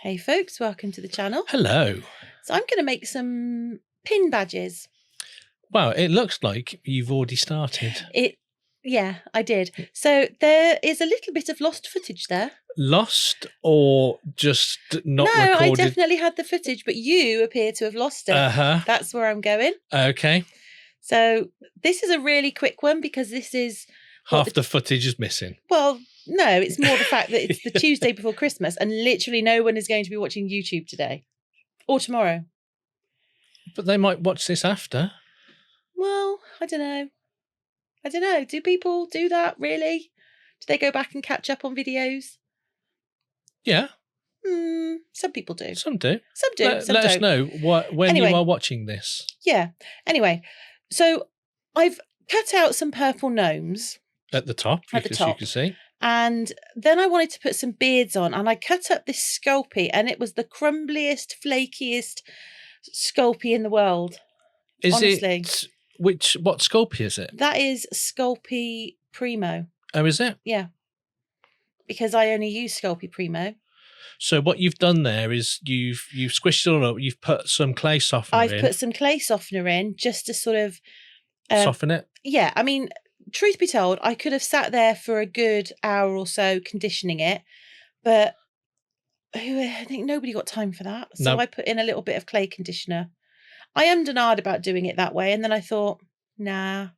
Hey folks, welcome to the channel. Hello. So I'm going to make some pin badges. Well, it looks like you've already started. Yeah, I did. So there is a little bit of lost footage there. Lost or just not recorded? No, I definitely had the footage, but you appear to have lost it. That's where I'm going. Okay. So this is a really quick one because this is... Half the footage is missing. Well, no, it's more the fact that it's the Tuesday before Christmas and literally no one is going to be watching YouTube today or tomorrow. But they might watch this after. Well, I don't know. Do people do that, really? Do they go back and catch up on videos? Yeah. Some people do. Some do. Some do. Let us know when you are watching this. Yeah. Anyway, so I've cut out some purple gnomes. At the top, you can see. And then I wanted to put some beards on, and I cut up this Sculpey, and it was the crumbliest, flakiest Sculpey in the world. Honestly. What Sculpey is it? That is Sculpey Primo. Oh, is it? Yeah. Because I only use Sculpey Primo. So what you've done there is you've squished it all up. You've put some clay softener in. I've put some clay softener in just to sort of soften it. Yeah, I mean, truth be told, I could have sat there for a good hour or so conditioning it, but I think nobody got time for that. So I put in a little bit of clay conditioner. I ummed and ahed about doing it that way, and then I thought, nah.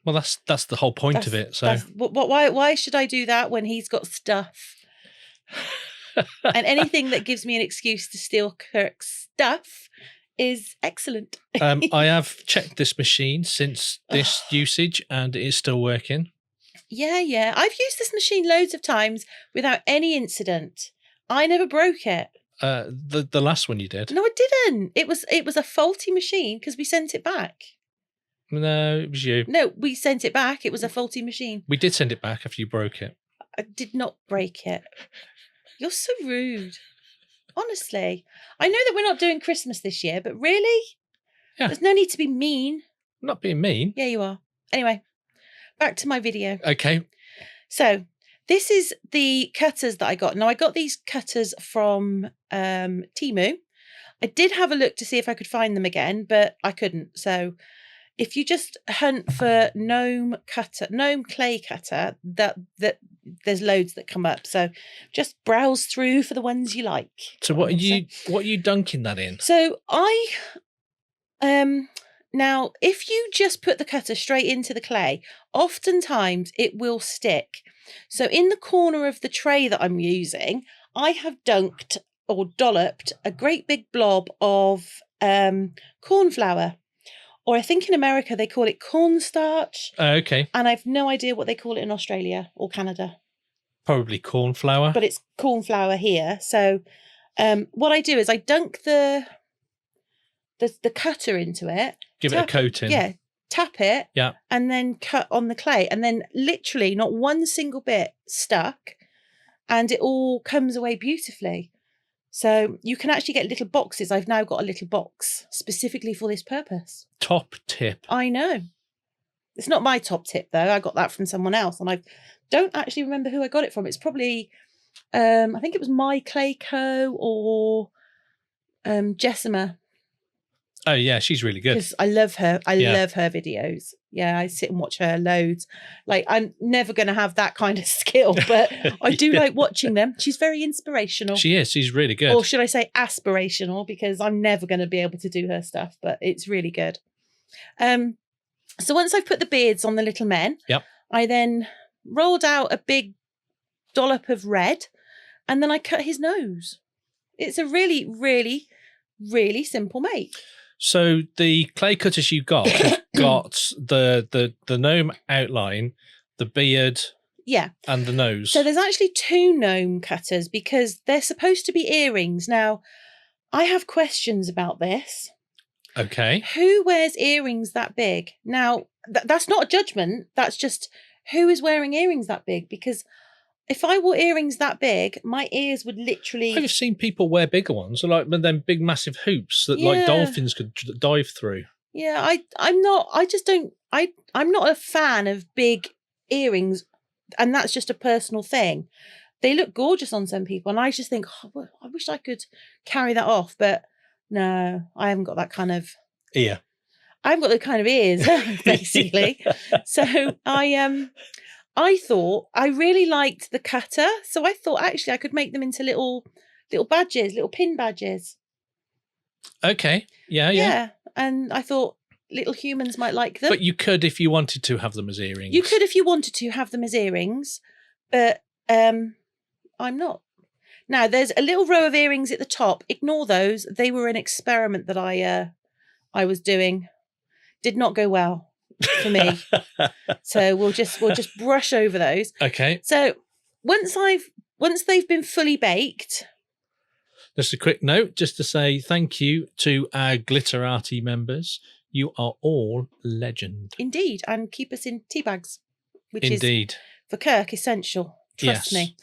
Well, that's the whole point of it. So why should I do that when he's got stuff? And anything that gives me an excuse to steal Kirk's stuff is excellent. I have checked this machine since this usage, and it is still working. Yeah. I've used this machine loads of times without any incident. I never broke it. The last one you did? No, I didn't. It was a faulty machine because we sent it back. No, it was you. No, we sent it back. It was a faulty machine. We did send it back after you broke it. I did not break it. You're so rude. Honestly. I know that we're not doing Christmas this year, but really? Yeah. There's no need to be mean. I'm not being mean. Yeah, you are. Anyway, back to my video. Okay. So this is the cutters that I got. Now, I got these cutters from Temu. I did have a look to see if I could find them again, but I couldn't. So if you just hunt for gnome clay cutter, that there's loads that come up. So just browse through for the ones you like. So what are you dunking that in? So now if you just put the cutter straight into the clay, oftentimes it will stick. So in the corner of the tray that I'm using, I have dunked or dolloped a great big blob of cornflour. Or I think in America they call it cornstarch. Okay. And I've no idea what they call it in Australia or Canada. Probably cornflour. But it's cornflour here. So what I do is I dunk the cutter into it. Give it a coating. Yeah. Tap it. Yeah. And then cut on the clay. And then literally not one single bit stuck. And it all comes away beautifully. So you can actually get little boxes. I've now got a little box specifically for this purpose. Top tip. I know. It's not my top tip, though. I got that from someone else. And I don't actually remember who I got it from. It's probably, I think it was My Clay Co. or Jessima. Oh, yeah, she's really good. Because I love her. I love her videos. Yeah, I sit and watch her loads. Like, I'm never going to have that kind of skill, but I do like watching them. She's very inspirational. She is. She's really good. Or should I say aspirational, because I'm never going to be able to do her stuff, but it's really good. So once I've put the beards on the little men, I then rolled out a big dollop of red, and then I cut his nose. It's a really, really, really simple make. So the clay cutters you got have got the gnome outline, the beard, and the nose. So there's actually 2 gnome cutters because they're supposed to be earrings. Now, I have questions about this. Okay. Who wears earrings that big? Now, that's not a judgment. That's just who is wearing earrings that big? Because if I wore earrings that big, my ears would literally... I've seen people wear bigger ones, like them big massive hoops that like dolphins could dive through. Yeah, I'm not a fan of big earrings, and that's just a personal thing. they look gorgeous on some people. And I just think, oh, well, I wish I could carry that off. But no, I haven't got that kind of ear. I haven't got the kind of ears, basically. So I thought I really liked the cutter. So I thought actually I could make them into little badges, little pin badges. Okay. Yeah. And I thought little humans might like them. But you could, if you wanted to, have them as earrings. You could if you wanted to have them as earrings, but I'm not. Now, there's a little row of earrings at the top. Ignore those. They were an experiment that I was doing. Did not go well for me. So we'll just brush over those. Okay. So once they've been fully baked. Just a quick note, just to say thank you to our Glitterati members. You are all legend. Indeed, and keep us in tea bags, which Indeed. is for Kirk essential. Trust Yes. me.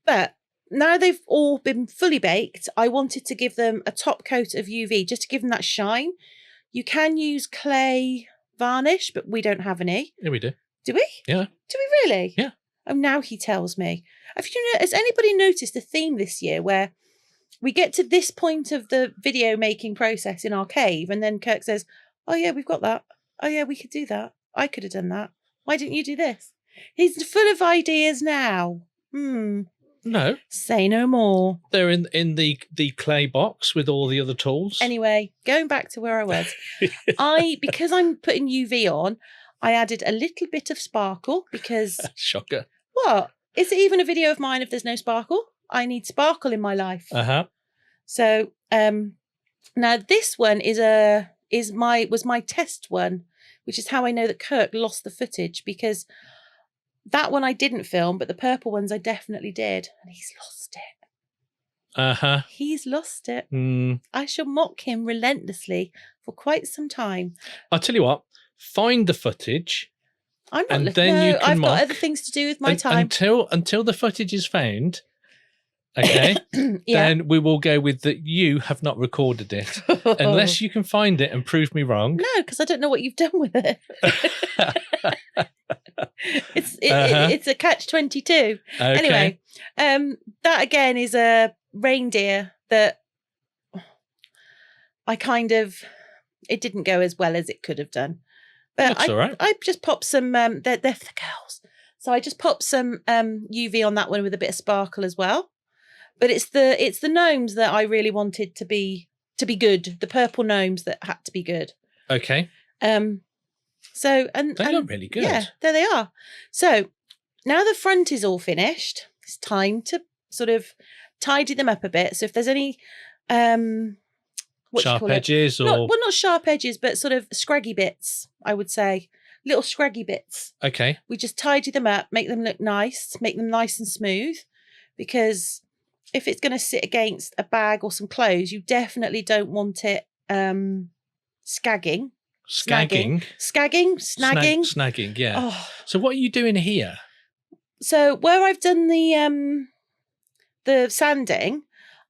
But now they've all been fully baked, I wanted to give them a top coat of UV just to give them that shine. You can use clay varnish, but we don't have any. Yeah, we do. Do we? Yeah. Do we really? Yeah. Oh, now he tells me. Has anybody noticed a theme this year where we get to this point of the video making process in our cave and then Kirk says, oh yeah, we've got that. Oh yeah, we could do that. I could have done that. Why didn't you do this? He's full of ideas now. No. Say no more. They're in the clay box with all the other tools. Anyway, going back to where I was. Because I'm putting UV on, I added a little bit of sparkle because... Shocker. What? Is it even a video of mine if there's no sparkle? I need sparkle in my life. Uh-huh. So now this one was my test one, which is how I know that Kirk lost the footage, because that one I didn't film, but the purple ones I definitely did, and he's lost it. Uh-huh. He's lost it. Mm. I shall mock him relentlessly for quite some time. I'll tell you what, find the footage. I'm not and looking. then No, you can I've mock got other things to do with my time. Until the footage is found, okay, Yeah. then we will go with that you have not recorded it. Unless you can find it and prove me wrong. No, because I don't know what you've done with it. Uh-huh. It's a catch-22. Okay. Anyway, that again is a reindeer that it didn't go as well as it could have done. But That's all right. I just popped some, they're the girls. So I just popped some UV on that one with a bit of sparkle as well. But it's the gnomes that I really wanted to be good. The purple gnomes that had to be good. Okay. So they look really good. Yeah, there they are. So now the front is all finished. It's time to sort of tidy them up a bit. So if there's any sharp edges or not sharp edges, but sort of scraggy bits, I would say. Little scraggy bits. Okay. We just tidy them up, make them look nice, make them nice and smooth. Because if it's going to sit against a bag or some clothes, you definitely don't want it snagging, yeah. Oh. So what are you doing here? So where I've done the sanding,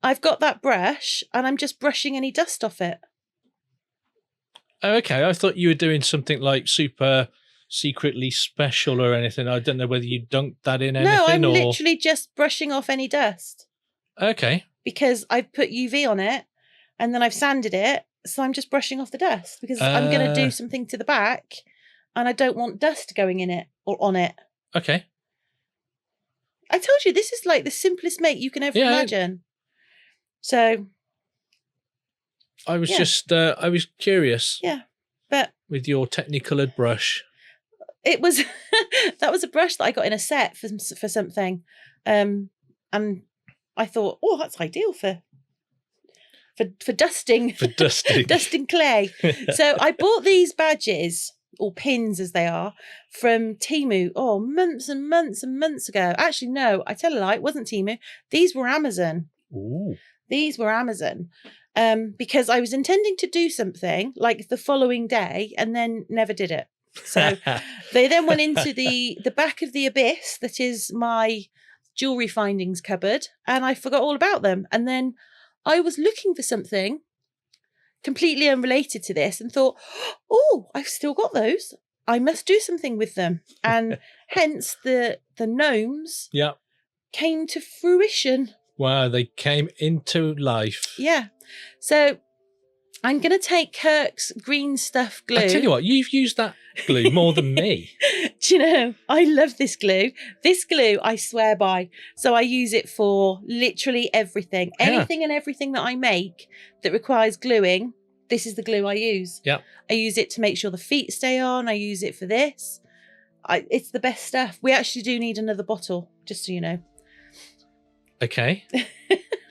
I've got that brush and I'm just brushing any dust off it. Oh, okay. I thought you were doing something like super secretly special or anything. I don't know whether you dunked that in anything. No, I'm literally just brushing off any dust. Okay. Because I've put UV on it and then I've sanded it. So I'm just brushing off the dust because I'm going to do something to the back and I don't want dust going in it or on it. Okay. I told you, this is like the simplest make you can ever imagine. So. I was I was curious. Yeah. But. With your technicolored brush. It was, that was a brush that I got in a set for something. And I thought, oh, that's ideal for dusting. For dusting. Dusting clay. So I bought these badges, or pins as they are, from Temu, months and months and months ago. Actually, no, I tell a lie, it wasn't Temu. These were Amazon. Ooh. These were Amazon. Because I was intending to do something like the following day and then never did it. So they then went into the back of the abyss that is my jewellery findings cupboard, and I forgot all about them. And then I was looking for something completely unrelated to this and thought, oh, I've still got those. I must do something with them. And hence the gnomes came to fruition. Wow, they came into life. Yeah. So I'm going to take Kirk's green stuff glue. I tell you what, you've used that glue more than me. Do you know, I love this glue. This glue I swear by. So I use it for literally everything. Yeah. Anything and everything that I make that requires gluing, this is the glue I use. Yeah. I use it to make sure the feet stay on. I use it for this. It's the best stuff. We actually do need another bottle, just so you know. Okay. I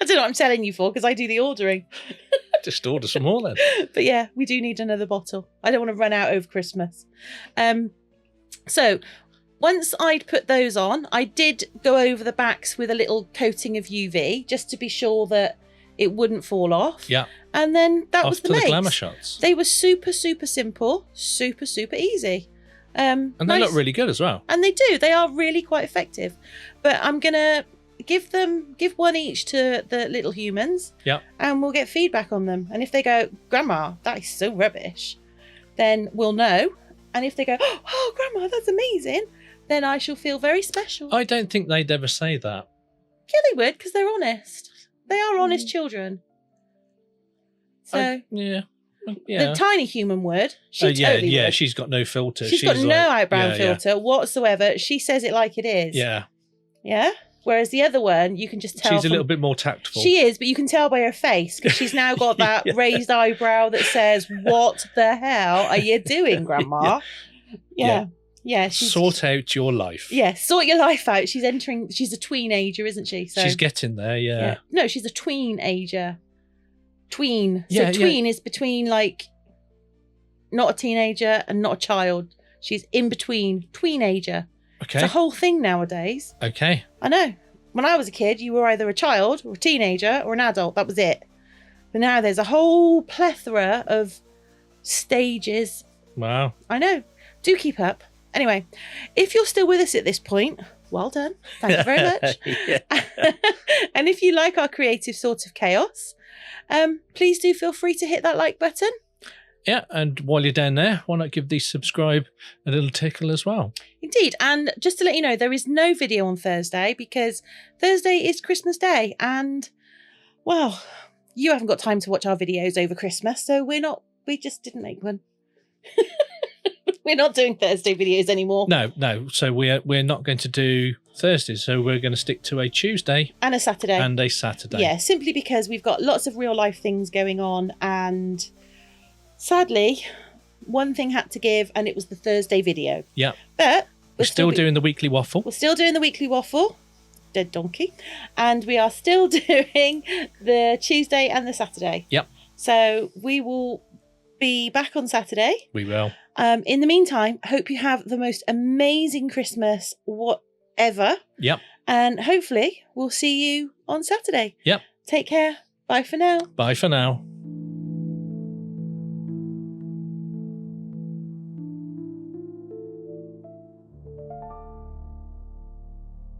don't know what I'm telling you for, because I do the ordering. Just order some more then. But yeah, we do need another bottle. I don't want to run out over Christmas. So once I'd put those on, I did go over the backs with a little coating of UV just to be sure that it wouldn't fall off. Yeah. And then that Off was the to the makes. glamour shots. They were super, super simple, super, super easy. And they look really good as well. And they do. They are really quite effective. But I'm going to give one each to the little humans. Yeah. And we'll get feedback on them. And if they go, Grandma, that is so rubbish, then we'll know. And if they go, oh, Grandma, that's amazing, then I shall feel very special. I don't think they'd ever say that. Yeah, they would, because they're honest. They are honest children. So yeah. the tiny human would. She totally would. She's got no filter. She's got no eyebrow filter whatsoever. She says it like it is. Yeah. Yeah. Whereas the other one, you can just tell. She's a little bit more tactful. She is, but you can tell by her face, because she's now got that raised eyebrow that says, "What the hell are you doing, Grandma?" Yeah. Sort out your life. Yeah, sort your life out. She's a tweenager, isn't she? So she's getting there, yeah. No, she's a tweenager. Tween. So Yeah, tween is between, like, not a teenager and not a child. She's in between. Tweenager. Okay. It's a whole thing nowadays. Okay. I know. When I was a kid, you were either a child or a teenager or an adult. That was it. But now there's a whole plethora of stages. Wow. I know. Do keep up. Anyway, if you're still with us at this point, well done. Thank you very much. And if you like our creative sort of chaos, please do feel free to hit that like button. Yeah, and while you're down there, why not give the subscribe a little tickle as well? Indeed. And just to let you know, there is no video on Thursday because Thursday is Christmas Day. And, well, you haven't got time to watch our videos over Christmas, so we just didn't make one. We're not doing Thursday videos anymore. No. So we're not going to do Thursdays. So we're going to stick to a Tuesday. And a Saturday. Yeah, simply because we've got lots of real life things going on, and sadly, one thing had to give, and it was the Thursday video. Yeah. But we're still doing the weekly waffle. We're still doing the weekly waffle. Dead donkey. And we are still doing the Tuesday and the Saturday. Yep. So we will be back on Saturday. We will. In the meantime, hope you have the most amazing Christmas, whatever. Yep. And hopefully we'll see you on Saturday. Yep. Take care. Bye for now. Bye for now.